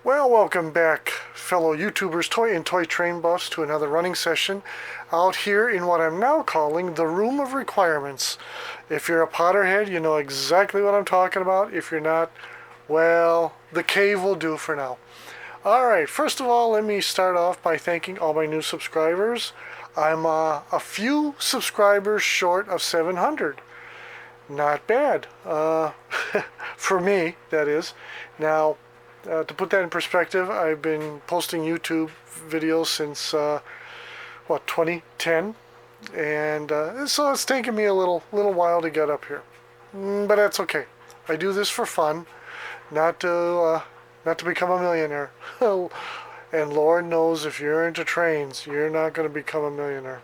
Well, welcome back, fellow YouTubers, toy and toy train buffs, to another running session out here in what I'm now calling the Room of Requirements. If you're a Potterhead, you know exactly what I'm talking about. If you're not, well, the cave will do for now. Alright, first of all, let me start off by thanking all my new subscribers. I'm a few subscribers short of 700. Not bad. For me, that is. Now, to put that in perspective, I've been posting YouTube videos since, 2010. And so it's taken me a little while to get up here. But that's okay. I do this for fun, not to become a millionaire. And Lord knows if you're into trains, you're not going to become a millionaire.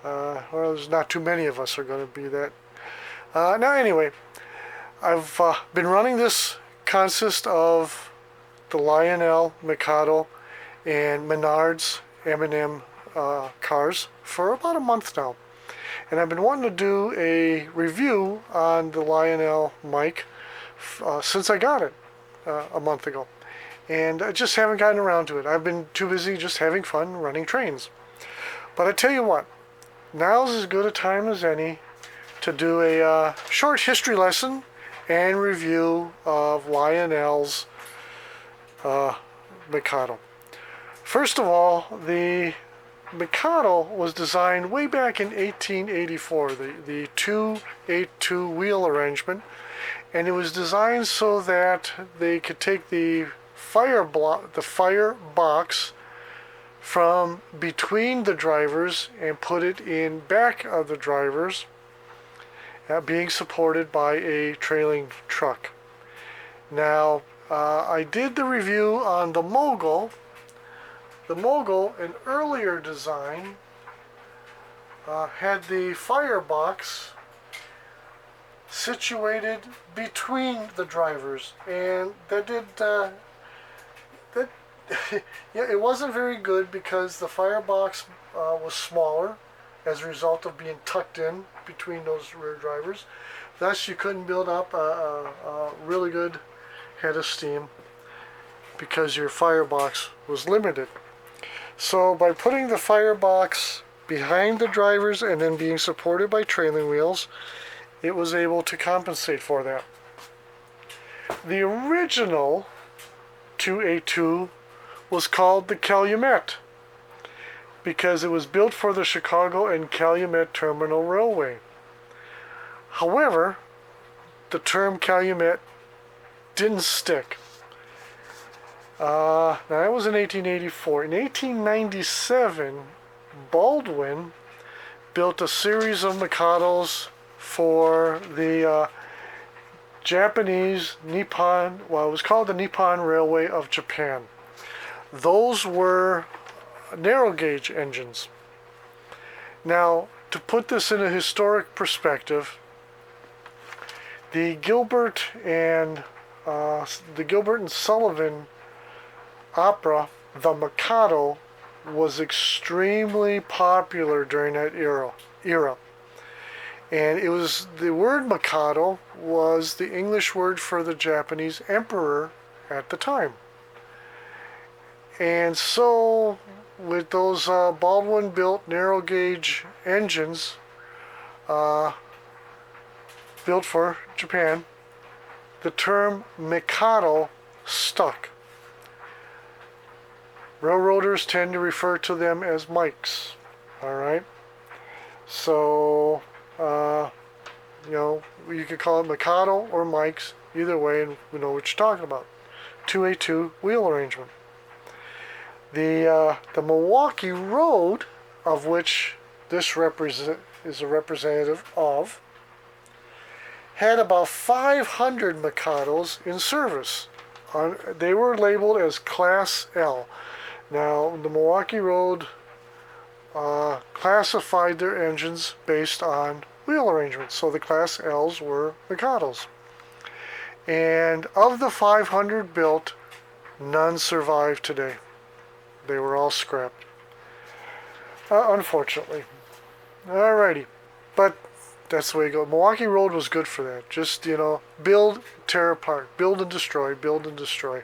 Well, there's not too many of us are going to be that. Now anyway, I've been running this consist of the Lionel, Mikado, and Menard's M&M cars for about a month now. And I've been wanting to do a review on the Lionel mic since I got it a month ago. And I just haven't gotten around to it. I've been too busy just having fun running trains. But I tell you what, now's as good a time as any to do a short history lesson and review of Lionel's Mikado. First of all, the Mikado was designed way back in 1884, the 282 wheel arrangement, and it was designed so that they could take the fire box from between the drivers and put it in back of the drivers, being supported by a trailing truck. Now, I did the review on the Mogul. The Mogul, an earlier design, had the firebox situated between the drivers, and that did yeah, it wasn't very good because the firebox was smaller as a result of being tucked in between those rear drivers. Thus, you couldn't build up a really good head of steam because your firebox was limited. So by putting the firebox behind the drivers and then being supported by trailing wheels, it was able to compensate for that. The original 282 was called the Calumet because it was built for the Chicago and Calumet Terminal Railway. However, the term Calumet didn't stick. Now that was in 1884. In 1897, Baldwin built a series of Mikados for the Japanese Nippon, well, it was called the Nippon Railway of Japan. Those were narrow gauge engines. Now, to put this in a historic perspective, the Gilbert and Sullivan opera, The Mikado, was extremely popular during that era. And it was, the word Mikado was the English word for the Japanese emperor at the time. And so, with those Baldwin built narrow gauge engines built for Japan, the term Mikado stuck. Railroaders tend to refer to them as mics. Alright? So, you could call it Mikado or mics, either way, and we know what you're talking about. 282 wheel arrangement. The Milwaukee Road, of which this is a representative of, had about 500 Mikados in service. They were labeled as Class L. Now, the Milwaukee Road classified their engines based on wheel arrangements, so the Class Ls were Mikados. And of the 500 built, none survive today. They were all scrapped, unfortunately. Alrighty, but that's the way it goes. Milwaukee Road was good for that. Just, build, tear apart, build and destroy, build and destroy.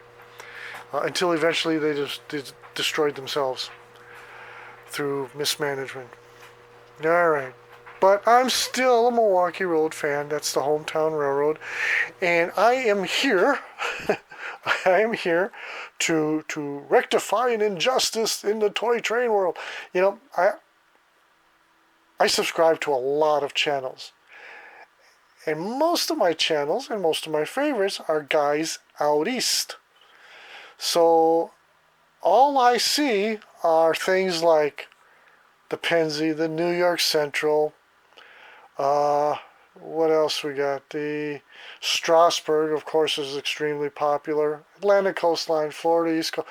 until eventually they just destroyed themselves through mismanagement. All right. But I'm still a Milwaukee Road fan. That's the hometown railroad. And I am here. I am here to rectify an injustice in the toy train world. You know, I subscribe to a lot of channels. And most of my channels and most of my favorites are guys out east. So all I see are things like the Penzi, the New York Central, what else we got? The Strasburg, of course, is extremely popular. Atlantic Coastline, Florida East Coast,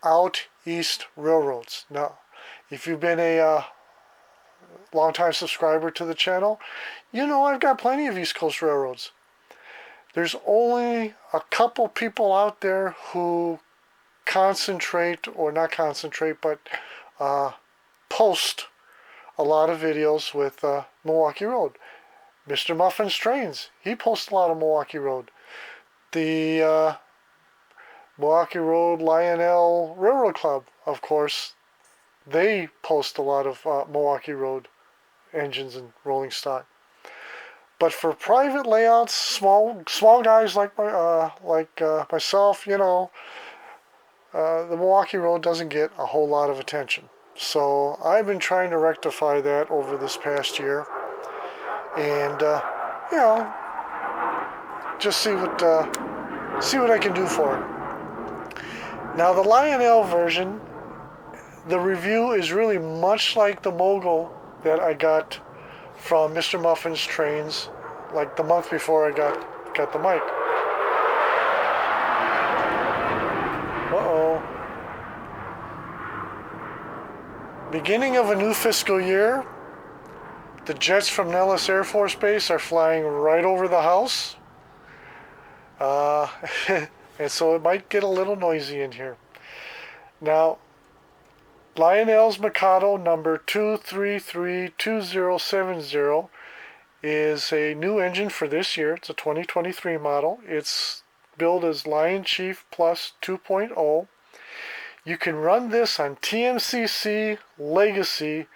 out east railroads. Now, if you've been a long-time subscriber to the channel, you know I've got plenty of East Coast railroads. There's only a couple people out there who concentrate, or not concentrate, but post a lot of videos with Milwaukee Road. Mr. Muffin's Trains, he posts a lot of Milwaukee Road. The Milwaukee Road Lionel Railroad Club, of course, they post a lot of Milwaukee Road engines and rolling stock. But for private layouts, small guys like myself, you know, the Milwaukee Road doesn't get a whole lot of attention. So I've been trying to rectify that over this past year, and you know, just see what I can do for it. Now the Lionel version, the review is really much like the Mogul that I got from Mr. Muffin's Trains, like the month before I got the mic. Uh-oh. Beginning of a new fiscal year, the jets from Nellis Air Force Base are flying right over the house. And so it might get a little noisy in here. Now, Lionel's Mikado number 2332070 is a new engine for this year. It's a 2023 model. It's billed as LionChief Plus 2.0. You can run this on TMCC Legacy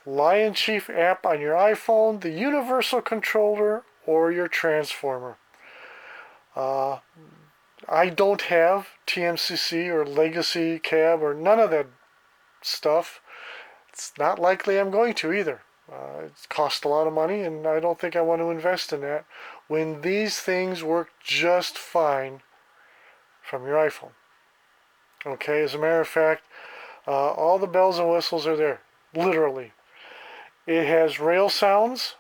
LionChief app on your iPhone, the Universal Controller, or your Transformer. I don't have TMCC or Legacy Cab or none of that stuff. It's not likely I'm going to either. It costs a lot of money, and I don't think I want to invest in that when these things work just fine from your iPhone. Okay, as a matter of fact, all the bells and whistles are there, literally. It has rail sounds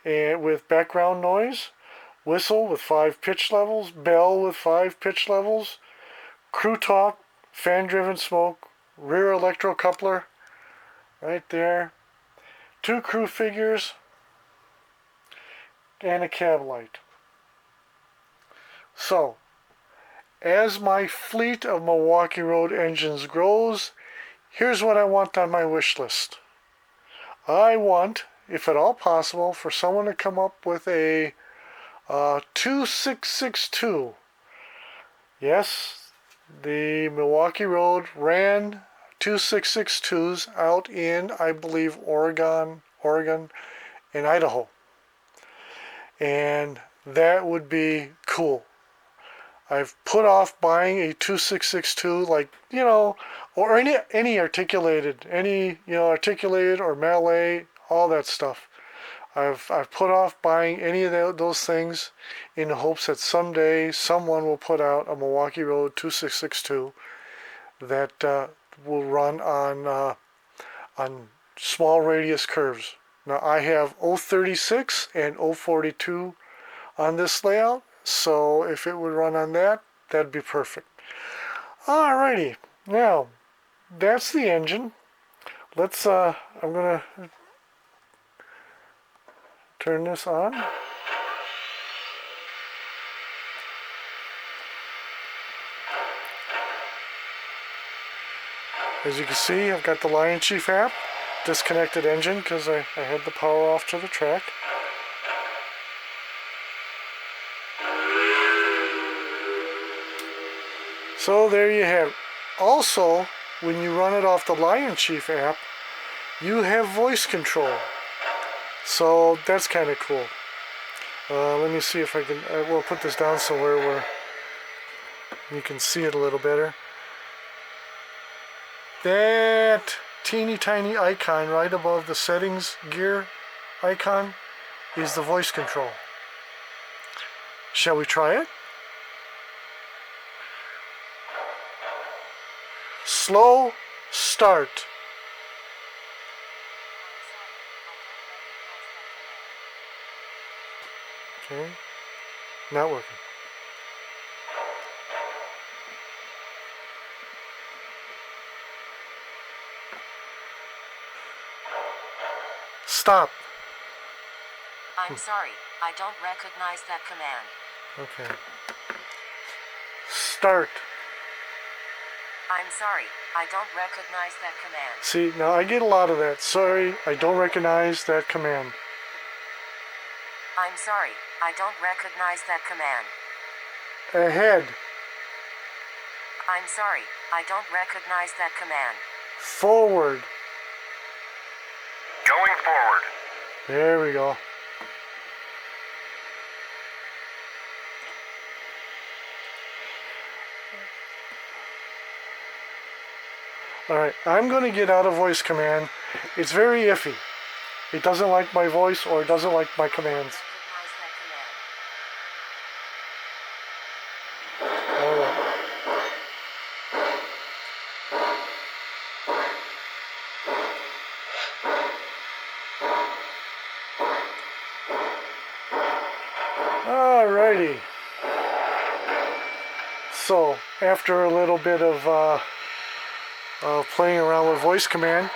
with background noise, whistle with 5 pitch levels, bell with 5 pitch levels, crew talk, fan-driven smoke, rear electrocoupler, right there, 2 crew figures, and a cab light. So, as my fleet of Milwaukee Road engines grows, here's what I want on my wish list. I want, if at all possible, for someone to come up with a 2662. Yes, the Milwaukee Road ran 2662s out in, I believe, Oregon, and Idaho. And that would be cool. I've put off buying a 2662, like, you know, or any articulated, articulated or Mallet, all that stuff. I've put off buying any of those things in the hopes that someday someone will put out a Milwaukee Road 2662 that will run on small radius curves. Now I have 036 and 042 on this layout, so if it would run on that, that'd be perfect. Alrighty, now that's the engine. Let's I'm gonna turn this on. As you can see, I've got the LionChief app, disconnected engine because I had the power off to the track. So there you have it. Also, when you run it off the LionChief app, you have voice control. So that's kind of cool. Let me see if I can, we'll put this down somewhere where you can see it a little better. That teeny tiny icon right above the settings gear icon is the voice control. Shall we try it? Slow start. Okay, not working. Stop. I'm sorry, I don't recognize that command. Okay. Start. I'm sorry, I don't recognize that command. See, now I get a lot of that. Sorry, I don't recognize that command. I'm sorry, I don't recognize that command. Ahead. I'm sorry, I don't recognize that command. Forward. Going forward. There we go. Alright, I'm going to get out of voice command. It's very iffy. It doesn't like my voice or it doesn't like my commands. Alright. Alrighty. So, after a little bit of playing around with voice command,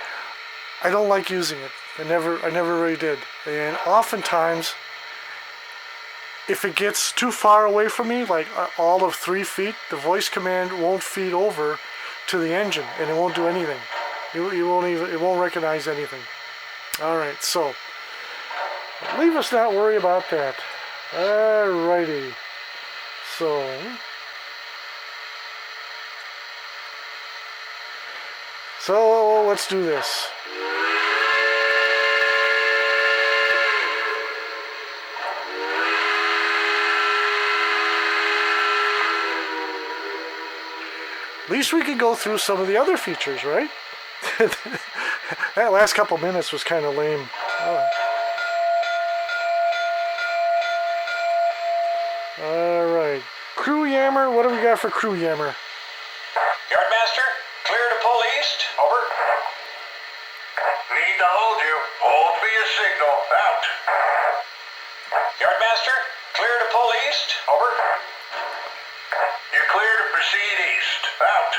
I don't like using it. I never really did. And oftentimes, if it gets too far away from me, like all of 3 feet, the voice command won't feed over to the engine, and it won't do anything. It won't recognize anything. All right, so leave us not worry about that. Alrighty, so let's do this. At least we could go through some of the other features, right? That last couple minutes was kind of lame. Alright. Crew Yammer, what do we got for Crew Yammer? Yardmaster, clear to pull east. Over. Need to hold you. Hold for your signal. Out. Yardmaster, clear to pull east. Over. You're clear to proceed east. Out.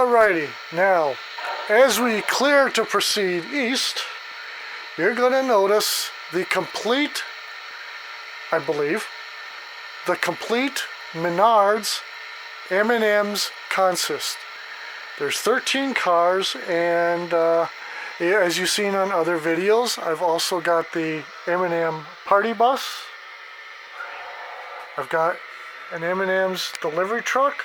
Alrighty. Now, as we clear to proceed east, you're going to notice the complete, I believe, the complete Menard's M&Ms consist. There's 13 cars, and as you've seen on other videos, I've also got the M&M party bus. I've got an M&M's delivery truck.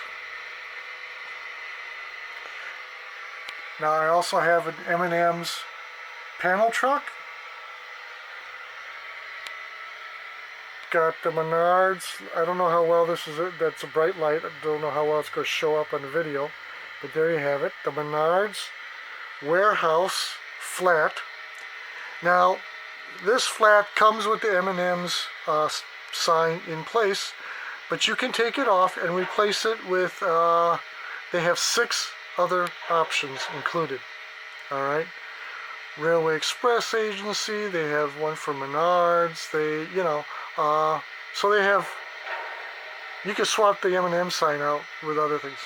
Now I also have an M&M's panel truck. Got the Menards. I don't know how well this is. That's a bright light. I don't know how well it's going to show up on the video. But there you have it. The Menards warehouse flat. Now, this flat comes with the M&M's sign in place, but you can take it off and replace it with, they have 6 other options included. Alright. Railway Express Agency, they have one for Menards, so they have, you can swap the M&M sign out with other things.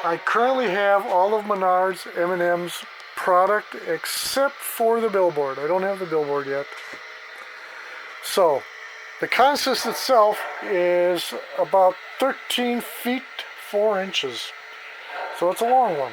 I currently have all of Menard's M&M's product except for the billboard. I don't have the billboard yet. So, the consist itself is about 13 feet 4 inches. So it's a long one.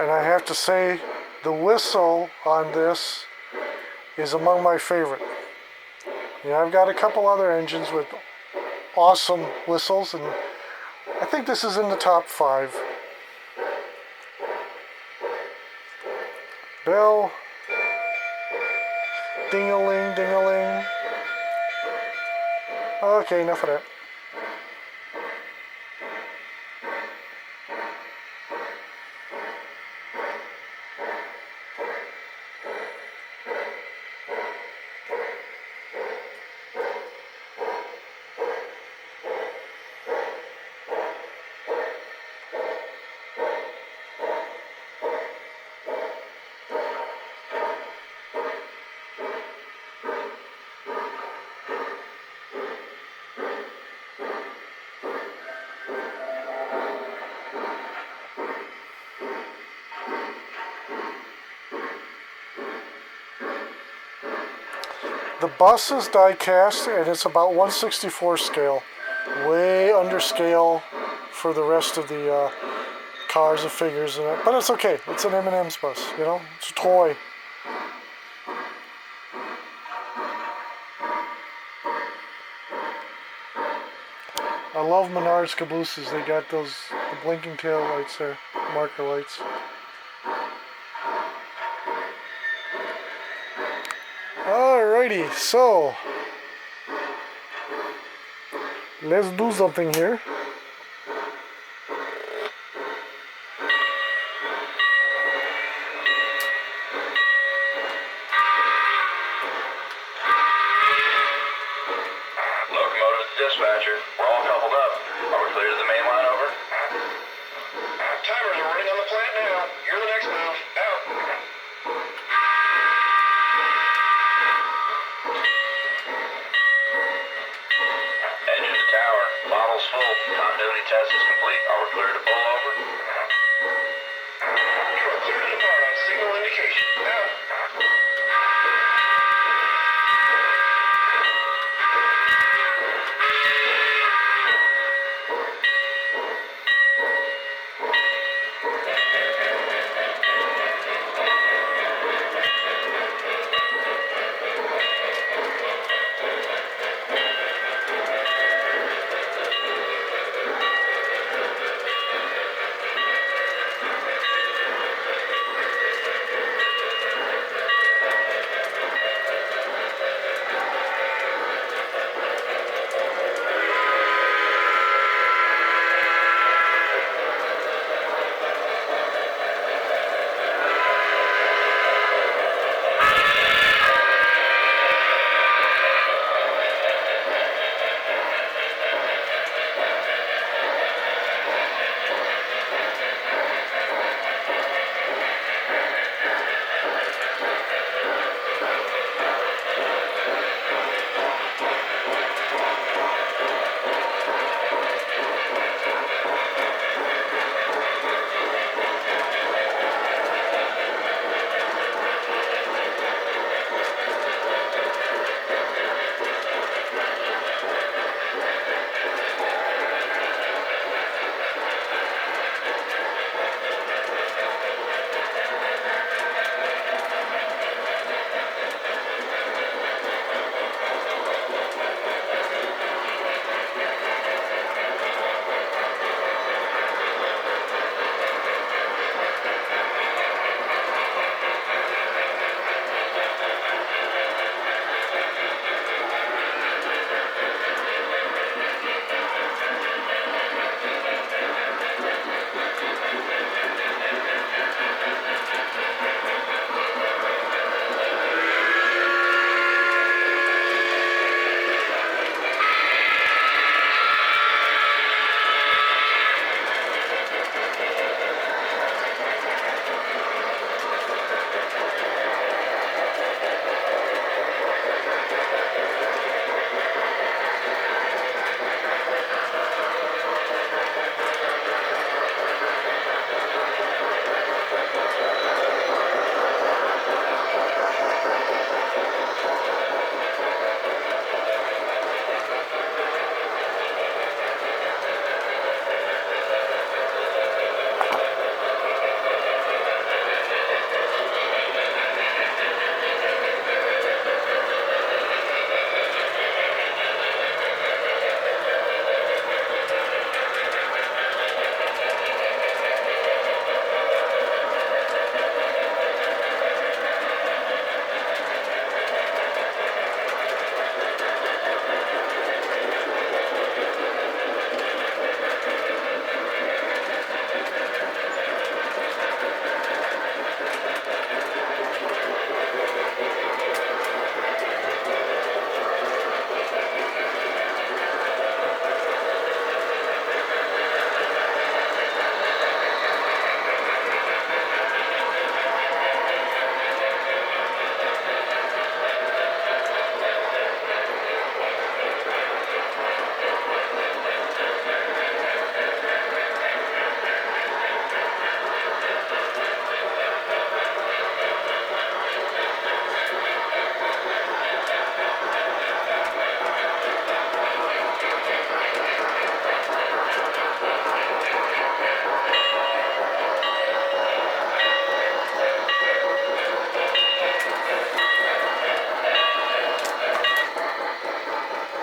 And I have to say, the whistle on this is among my favorite. I've got a couple other engines with awesome whistles, and I think this is in the top 5. Bell. Ding-a-ling, ding-a-ling. Okay, enough of that. The bus is die cast, and it's about 1/64 scale. Way under scale for the rest of the cars and figures in it. But it's okay. It's an M&Ms bus, you know? It's a toy. I love Menard's cabooses. They got the blinking tail lights there, marker lights. Alrighty, so let's do something here. Locomotive to dispatcher. We're all coupled up. Are we clear to the main line, over? Timers are running on the plant now. You're the next move. Out. Engine to tower. Bottles full.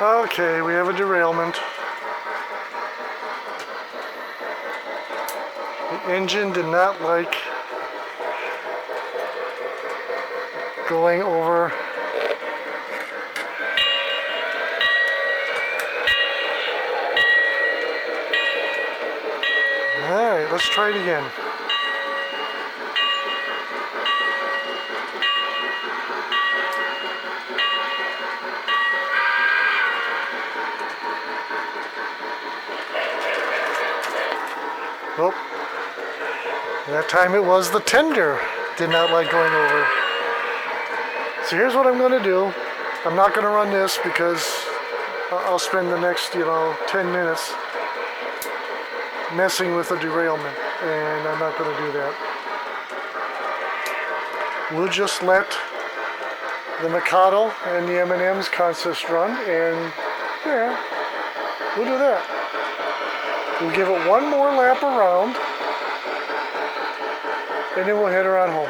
Okay, we have a derailment. The engine did not like going over. Alright, let's try it again. Oh, that time it was the tender did not like going over. So here's what I'm going to do. I'm not going to run this because I'll spend the next, 10 minutes messing with the derailment, and I'm not going to do that. We'll just let the Mikado and the M&Ms contest run, and yeah, we'll do that. We'll give it one more lap around, and then we'll head around home.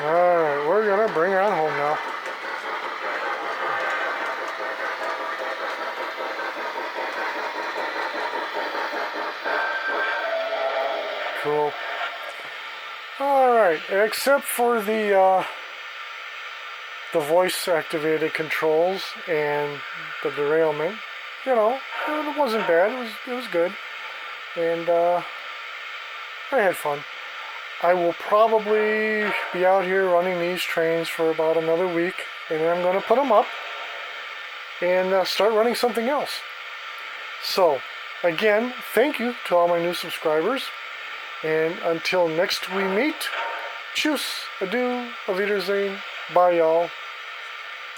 Alright, we're gonna bring her on home now. Cool. Alright, except for the voice activated controls and the derailment, it wasn't bad. It was good. And I had fun. I will probably be out here running these trains for about another week, and then I'm going to put them up and start running something else. So, again, thank you to all my new subscribers, and until next we meet, tschüss, adieu, auf Wiedersehen, bye y'all.